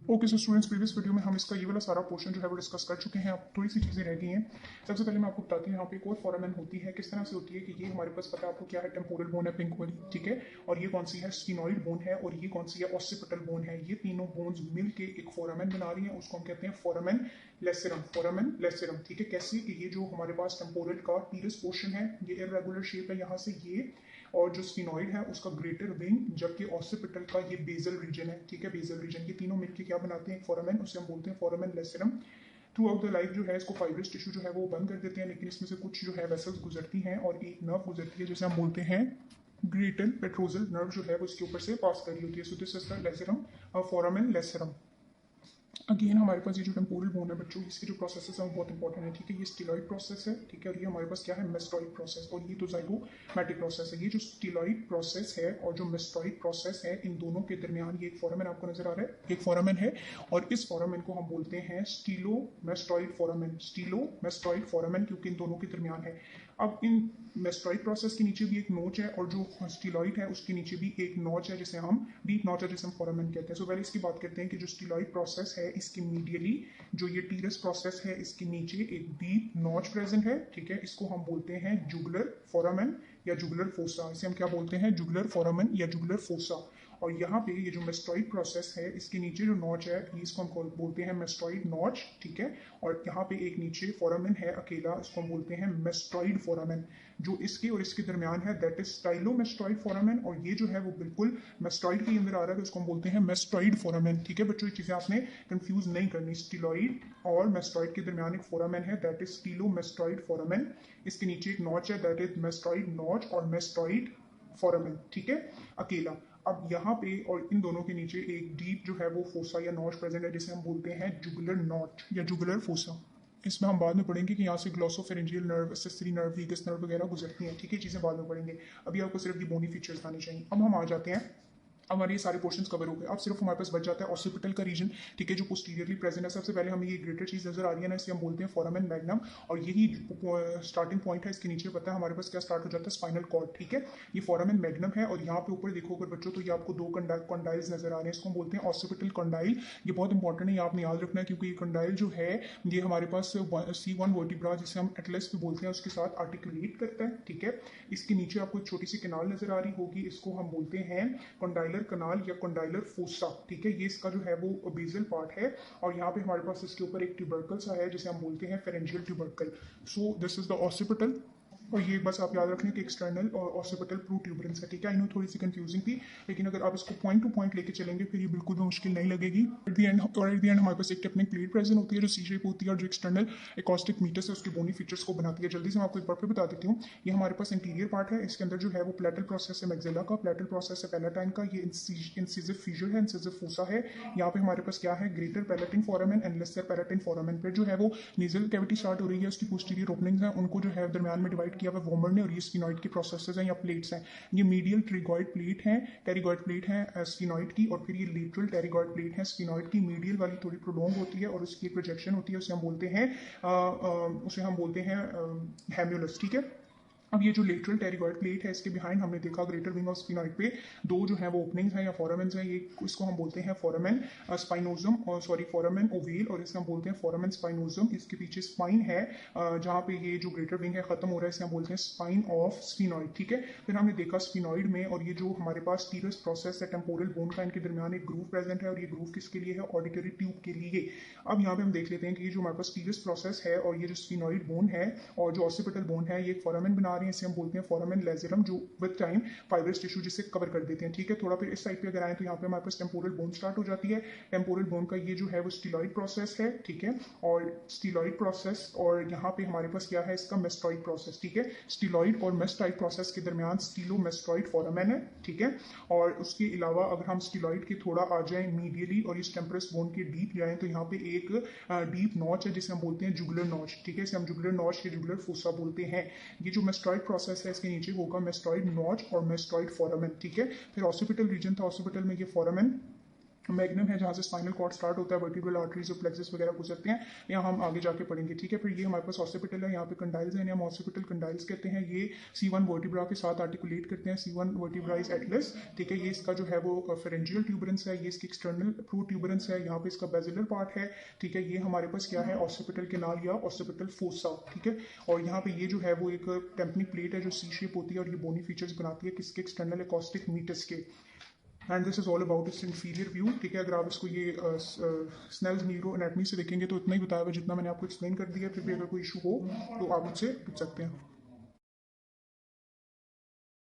Okay so students, previous video में हम इसका ये वाला सारा पोर्शन जो है वो डिस्कस कर चुके हैं। अब थोड़ी सी चीज़ें रह गई हैं। सबसे पहले मैं आपको बताती हूँ यहाँ पे एक और फोरामेन होती है, किस तरह से होती है कि ये हमारे पास पता है आपको क्या है, टेम्पोरल बोन है पिंक वाली, ठीक है। और ये कौन सी है, स्फिनॉइड बोन है, और ये कौन सी है, ऑसिपिटल बोन है। ये तीनों बोन्स मिल के एक फोरामेन बना रही है, उसको हम कहते हैं फोरामेन लेसरम। फोरामेन लेसरम, ठीक है। कैसे कि ये जो हमारे पास टेम्पोरल का टीरस पोर्शन है, ये इरेगुलर शेप है यहाँ से ये, और जो स्फिनॉइड है उसका ग्रेटर विंग, जबकि ऑसिपिटल का ये बेजल रीजन है, ठीक है। बेजल रीजन, ये तीनों मिलकर क्या बनाते हैं, एक फोरामेन, उसे हम बोलते हैं foramen lacerum. Throughout the life जो है इसको फाइब्रस टिश्यू जो है वो बंद कर देते हैं, लेकिन इसमें से कुछ जो है वेसल्स गुजरती हैं और एक नर्व गुजरती है जिसे हम बोलते हैं ग्रेटल पेट्रोजल नर्व, जो है वो इसके ऊपर से पास कर रही होती है। So this is the lacerum, foramen lacerum. Again हमारे पास ये जो टेम्पोरल बोन है बच्चों, इसके जो प्रोसेसेस हैं वो बहुत इंपॉर्टेंट है, ठीक है। ये स्टीलॉइड प्रोसेस है, ठीक है, और ये हमारे पास क्या है, मेस्टॉइड प्रोसेस, और ये तो जाइगोमैटिक प्रोसेस है। ये जो स्टीलॉइड प्रोसेस है और जो मेस्टॉइड प्रोसेस है, इन दोनों के दरमियान ये एक फोरामेन आपको नजर आ रहा है, एक फोरामेन है, और इस फोरामेन को हम बोलते हैं स्टीलोमेस्टॉइड फोरामेन। स्टीलोमेस्टॉइड फोरामेन, क्योंकि इन दोनों के दरमियान है। अब इन मेस्टॉइड प्रोसेस के नीचे भी एक नोच है, और जो स्टीलॉइड है उसके नीचे भी एक नोच है, जिसे हम डीप नोच है, जिसे हम फोरामेन कहते हैं। सो पहले इसकी बात करते हैं कि जो स्टीलॉइड प्रोसेस है इसके मीडियली जो ये टीरस प्रोसेस है, इसके नीचे एक डीप नॉच प्रेजेंट है, ठीक है। इसको हम बोलते हैं जुगुलर फोरामेन या जुगुलर फोसा। इसे हम क्या बोलते हैं, जुगुलर फोरामेन या जुगुलर फोसा। और यहाँ पे ये जो मेस्टॉइड प्रोसेस है, इसके नीचे जो नॉच है इसको हम बोलते हैं मेस्टॉइड नॉच, ठीक है। और यहाँ पे एक नीचे फोरामेन है अकेला, इसको हम बोलते हैं मेस्टॉइड फोरामेन। जो इसके और इसके दरमियान है दैट इज स्टाइलोमेस्टॉइड फोरामेन, और ये जो है वो बिल्कुल मेस्टॉइड के अंदर आ रहा है, तो इसको हम बोलते हैं मेस्टॉइड फोरामेन, ठीक है। बच्चों ये चीजें आपने कंफ्यूज नहीं करनी। स्टीलॉइड और मेस्टॉइड के दरमियान एक फोरामेन है दैट इज स्टीलोमेस्टॉइड फोरामेन। इसके नीचे एक नॉच है दैट इज मेस्टॉइड नॉच और मेस्टॉइड फोरामेन, ठीक है, अकेला। अब यहाँ पे और इन दोनों के नीचे एक डीप जो है वो फोसा या नॉच प्रेजेंट है, जिसे हम बोलते हैं जुगुलर नॉच या जुगुलर फोसा। इसमें हम बाद में पढ़ेंगे कि यहाँ से glossopharyngeal nerve, accessory nerve, vagus nerve वगैरह गुजरती हैं, ठीक है। चीज़ें बाद में पढ़ेंगे, अभी आपको सिर्फ ये बोनी फीचर्स आने चाहिए। अब हम आ जाते हैं, हमारे ये सारे पोर्शंस कवर हो गए। अब सिर्फ हमारे पास बच जाता है ऑसिपिटल का रीजन, ठीक है, जो पोस्टीरियरली प्रेजेंट है। सबसे पहले हमें ये ग्रेटर चीज नजर आ रही है ना, इसे हम बोलते हैं फोरामेन मैग्नम, और यही स्टार्टिंग पॉइंट है। इसके नीचे पता है हमारे पास क्या स्टार्ट हो जाता है, स्पाइनल कॉर्ड, ठीक है। ये फोरामेन मैग्नम है, और यहाँ पे ऊपर देखो अगर बच्चों, तो ये आपको दो कंडाइल्स नजर आ रहे हैं, इसको हम बोलते हैं ऑसिपिटल कंडाइल। ये बहुत इंपॉर्टेंट है, ये आपने याद रखना है, क्योंकि ये कंडाइल जो है ये हमारे पास C1 वर्टिब्रा, जिसे हम एटलस भी बोलते हैं, उसके साथ आर्टिकुलेट करता है, ठीक है। इसके नीचे आपको एक छोटी सी कनाल नजर आ रही होगी, इसको हम बोलते हैं कंडाइलर कनाल या कंडाइलर फोसा, ठीक है। ये इसका जो है वो बेजल पार्ट है, और यहाँ पे हमारे पास इसके ऊपर एक ट्यूबरकल सा है, जिसे हम बोलते हैं pharyngeal tubercle. So this is the occipital, और ये बस आप याद रखना कि एक्सटर्नल और ऑसिपिटल प्रोट्यूबरेंस है, ठीक है। आई नो थोड़ी सी कंफ्यूजिंग थी, लेकिन अगर आप इसको पॉइंट टू पॉइंट लेके चलेंगे फिर ये बिल्कुल भी मुश्किल नहीं लगेगी। एट द एंड हमारे पास एक टेक्निक प्लेट प्रेजेंट होती है जो सी शेप होती है, और जो एक्सटर्नल एकॉस्टिक मीटर्स है उसके बोनी फीचर्स को बनाती है। जल्दी से मैं आपको एक बार फिर बता देती हूँ, ये हमारे पास इंटीरियर पार्ट है, इसके अंदर जो है वो प्लेटल प्रोसेस है मैक्सिला का, प्लेटल प्रोसेस है पैलेटाइन का, ये इंसिसिव फीचर है, इंसिसिव फोसा है। यहाँ पे हमारे पास क्या है, greater palatine foramen and lesser palatine foramen. फिर जो है वो नीजल कैविटी स्टार्ट हो रही है, उसकी पोस्टीरियर ओपनिंग्स हैं, उनको जो है दरमियान में डिवाइड किया हुआ वॉमर ने, और ये स्फिनॉइड की प्रोसेसेस हैं या प्लेट्स हैं। ये मीडियल ट्रिगॉइड प्लेट है, टेरिगॉइड प्लेट है स्फिनॉइड की, और फिर ये लेटरल टेरिगॉइड प्लेट है स्फिनॉइड की। मीडियल वाली थोड़ी प्रोलॉन्ग होती है और उसकी एक प्रोजेक्शन होती है, उसे हम बोलते हैं हेम्युलस, ठीक है। अब ये जो लेटरल टेरिगॉइड प्लेट है, इसके बिहाइंड हमने देखा ग्रेटर विंग ऑफ स्फिनॉइड पे दो जो है वो ओपनिंग्स हैं या फोरामेन्स हैं। ये इसको हम बोलते हैं फोरामेन स्पाइनोजम, और सॉरी फोरामेन ओवेल, और इसे हम बोलते हैं फोरामेन स्पाइनोजम। इसके पीछे स्पाइन है, जहाँ पे ये जो ग्रेटर विंग है खत्म हो रहा है, इसे हम बोलते हैं स्पाइन ऑफ स्फिनॉइड, ठीक है। फिर हमने देखा स्फिनॉइड में, और ये जो हमारे पास टीरस प्रोसेस है टेम्पोरल बोन का, इनके दरमियान एक ग्रूव प्रेजेंट है, और ये ग्रूव किसके लिए है, ऑडिटरी ट्यूब के लिए। अब यहाँ पे हम देख लेते हैं कि ये जो हमारे पास टीरस प्रोसेस है और ये जो स्फिनॉइड बोन है और जो ऑसिपिटल बोन है, ये फोरामेन बना रही है, इसे हम बोलते हैं फोरामेन लेसरम, जो विद टाइम फाइब्रस टिश्यू जिसे कवर कर देते हैं, ठीक है। थोड़ा फिर इस साइड पे अगर आए तो यहाँ पे हमारे पास टेम्पोरल बोन स्टार्ट हो जाती है। टेम्पोरल बोन का ये जो है वो स्टीलॉइड प्रोसेस है, ठीक है, और स्टीलॉइड प्रोसेस, और यहाँ पे हमारे पास क्या है, इसका मेस्टॉइड प्रोसेस, ठीक है। स्टीलॉइड और मेस्टॉइड प्रोसेस के दरमियान स्टीलोमेस्टॉइड फोरामेन है, ठीक है। और उसके अलावा अगर हम स्टीलॉइड के थोड़ा आ जाए मीडियली और इस टेम्परस बोन के डीप जाए, तो यहाँ पे एक डीप नॉच है जिसे हम बोलते हैं जुगुलर नॉच, ठीक है। इसे हम जुगुलर नॉच या जुगुलर फोसा बोलते हैं। ये जो मेस्टॉइड प्रोसेस है, इसके नीचे होगा मेस्टॉइड नॉच और मेस्टॉइड फोरामेन, ठीक है। फिर ऑसिपिटल रीजन था, ऑसिपिटल में ये फोरामेन मैग्नम है जहाँ से स्पाइनल कॉर्ड स्टार्ट होता है, वर्टिब्रल आर्टरीज और प्लेक्सस वगैरह गुजरते हैं, यहाँ हम आगे जाके पढ़ेंगे, ठीक है। फिर ये हमारे पास ऑसिपिटल है, यहाँ पे कंडाइल्स हैं, हम ऑसिपिटल कंडाइल्स कहते हैं। ये C1 वर्टिब्रा के साथ आर्टिकुलेट करते हैं, C1 वर्टिब्रा इज एटलस, ठीक है। ये इसका जो है वो फेरेंजियल ट्यूबरेंस है, ये इसकी एक्सटर्नल प्रोट्यूबरेंस है, यहाँ पे इसका बेसिलर पार्ट है, ठीक है। ये हमारे पास क्या है, ऑसिपिटल केनाल या ऑसिपिटल फोसा, ठीक है। और यहाँ पे ये जो है वो एक टेम्पनिक प्लेट है जो सी शेप होती है और ये बोनी फीचर्स बनाती है किसके, एक्सटर्नल एकॉस्टिक मीटस के। And this is all about it's inferior view, ठीक है। अगर आप इसको ये स्नेल्स न्यूरो एनाटमी से देखेंगे तो इतना ही बताया हुआ जितना मैंने आपको एक्सप्लेन कर दिया है। फिर भी अगर कोई इशू हो तो आप मुझसे पूछ सकते हैं।